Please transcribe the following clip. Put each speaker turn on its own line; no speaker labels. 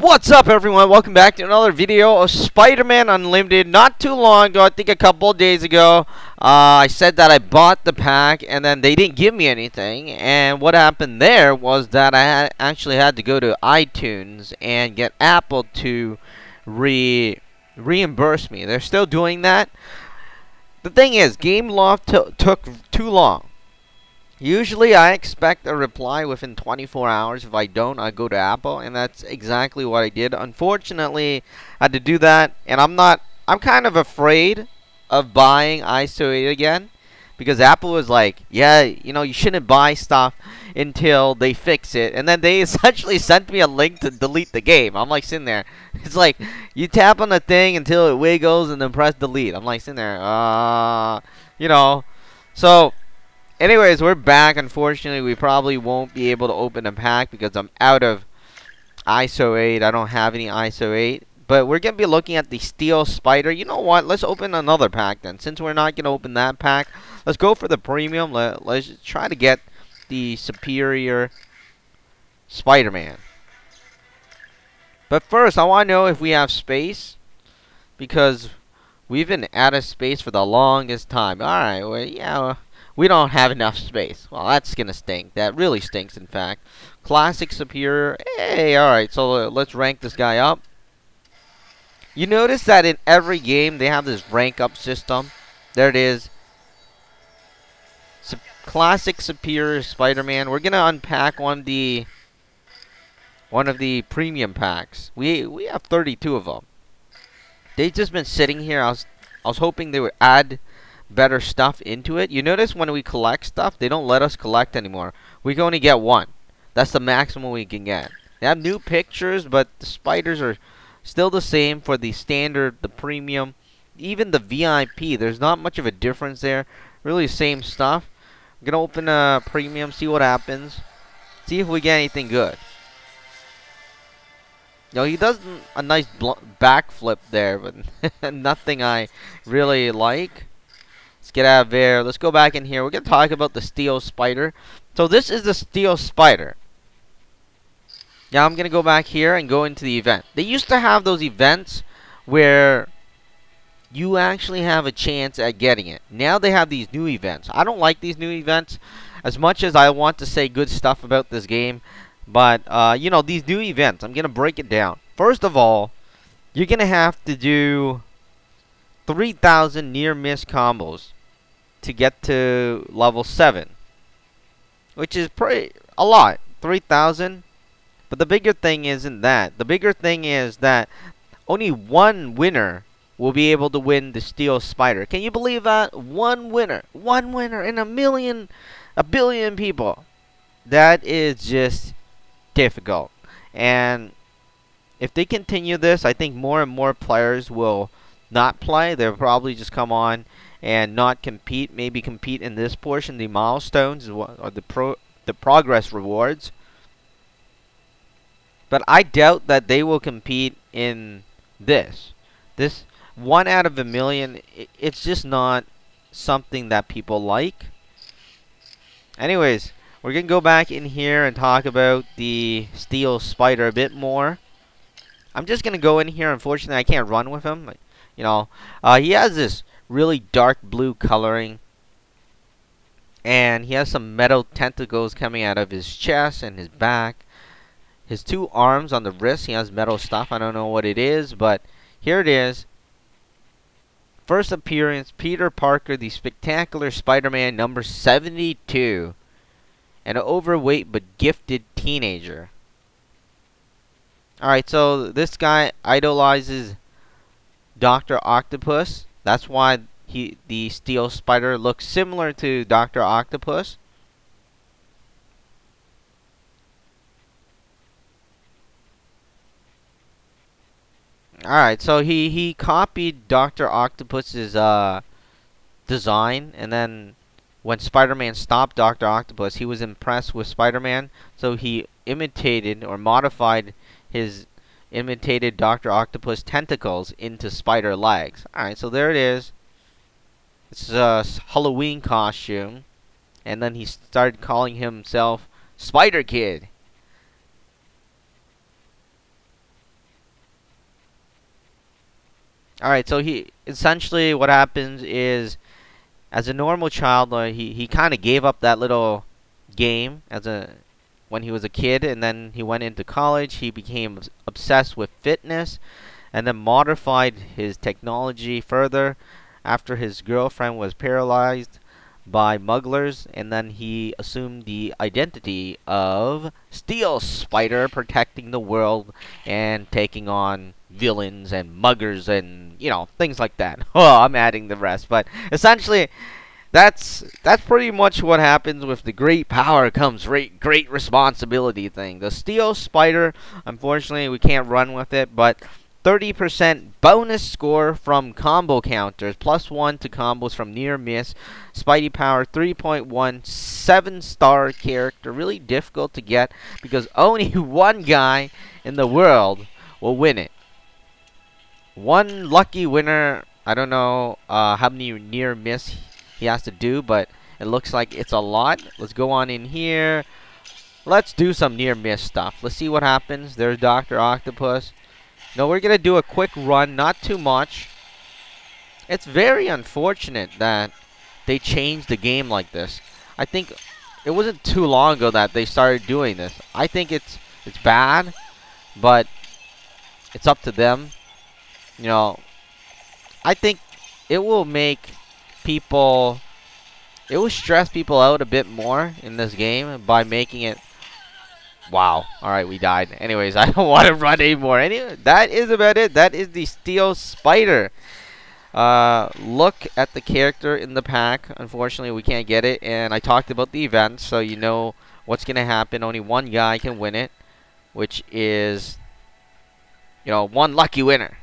What's up, everyone? Welcome back to another video of Spider-Man Unlimited. Not too long ago, I think a couple of days ago, I said that I bought the pack and then they didn't give me anything. And what happened there was that I actually had to go to iTunes and get Apple to reimburse me. They're still doing that. The thing is, Gameloft took too long. Usually I expect a reply within 24 hours. If I don't, I go to Apple, and that's exactly what I did. Unfortunately, I had to do that, and I'm kind of afraid of buying ISO 8 again, because Apple was like, yeah, you know, you shouldn't buy stuff until they fix it. And then they essentially sent me a link to delete the game. I'm like sitting there. It's like, you tap on the thing until it wiggles and then press delete. I'm like sitting there, you know. So anyways, we're back. Unfortunately, we probably won't be able to open a pack because I'm out of ISO 8. I don't have any ISO 8. But we're going to be looking at the Steel Spider. You know what? Let's open another pack then. Since we're not going to open that pack, let's go for the premium. Let's try to get the superior Spider-Man. But first, I want to know if we have space, because we've been out of space for the longest time. Alright, well, yeah, we don't have enough space. Well, that's gonna stink. That really stinks, in fact. Classic superior. Hey, alright, so let's rank this guy up. You notice that in every game they have this rank up system. There it is. Classic superior Spider-Man. We're gonna unpack one of the premium packs. We have 32 of them. They've just been sitting here. I was hoping they would add better stuff into it. You notice when we collect stuff, they don't let us collect anymore. We can only get one. That's the maximum we can get. They have new pictures, but the spiders are still the same for the standard, the premium, even the VIP. There's not much of a difference there. Really same stuff. I'm gonna open a premium, see what happens. See if we get anything good. You know, he does a nice backflip there, but nothing I really like. Let's get out of there. Let's go back in here. We're going to talk about the Steel Spider. So this is the Steel Spider. Now I'm going to go back here and go into the event. They used to have those events where you actually have a chance at getting it. Now they have these new events. I don't like these new events as much as I want to say good stuff about this game. But, you know, these new events, I'm going to break it down. First of all, you're going to have to do 3,000 near-miss combos to get to level 7. Which is a lot. 3,000. But the bigger thing isn't that. The bigger thing is that only one winner will be able to win the Steel Spider. Can you believe that? One winner. One winner in a billion people. That is just difficult. And if they continue this, I think more and more players will not play. They'll probably just come on and not compete. Maybe compete in this portion, the milestones or the progress rewards. But I doubt that they will compete in this. This 1 out of a million, it's just not something that people like. Anyways, we're going to go back in here and talk about the Steel Spider a bit more. I'm just going to go in here. Unfortunately, I can't run with him. You know, he has this really dark blue coloring. And he has some metal tentacles coming out of his chest and his back. His 2 arms on the wrist, he has metal stuff. I don't know what it is, but here it is. First appearance, Peter Parker, the Spectacular Spider-Man number 72. An overweight but gifted teenager. Alright, so this guy idolizes Dr. Octopus. That's why the Steel Spider looks similar to Dr. Octopus. Alright, so he copied Dr. Octopus's design, and then when Spider-Man stopped Dr. Octopus, he was impressed with Spider-Man, so he imitated or modified his imitated Dr. Octopus tentacles into spider legs. Alright, so there it is. It's a Halloween costume. And then he started calling himself Spider Kid. All right, so he essentially what happens is, as a normal child, he kind of gave up that little game as a when he was a kid, and then he went into college. He became obsessed with fitness, and then modified his technology further after his girlfriend was paralyzed by mugglers, and then he assumed the identity of Steel Spider, protecting the world and taking on villains and muggers and things like that. Oh, I'm adding the rest, but essentially that's pretty much what happens with the great power comes great responsibility thing. The Steel Spider, unfortunately, we can't run with it, but 30% bonus score from combo counters, +1 to combos from near miss. Spidey power 3.1, 7-star character, really difficult to get because only one guy in the world will win it. One lucky winner. I don't know how many near miss he has to do, but it looks like it's a lot. Let's go on in here. Let's do some near miss stuff. Let's see what happens. There's Dr. Octopus. No, we're gonna do a quick run, not too much. It's very unfortunate that they changed the game like this. I think it wasn't too long ago that they started doing this. I think it's bad, but it's up to them. I think it will make people, it will stress people out a bit more in this game by making it. Wow. Alright, we died. Anyways, I don't want to run anymore. Anyway, that is about it. That is the Steel Spider. Look at the character in the pack. Unfortunately, we can't get it. And I talked about the event, so you know what's going to happen. Only one guy can win it, which is, one lucky winner.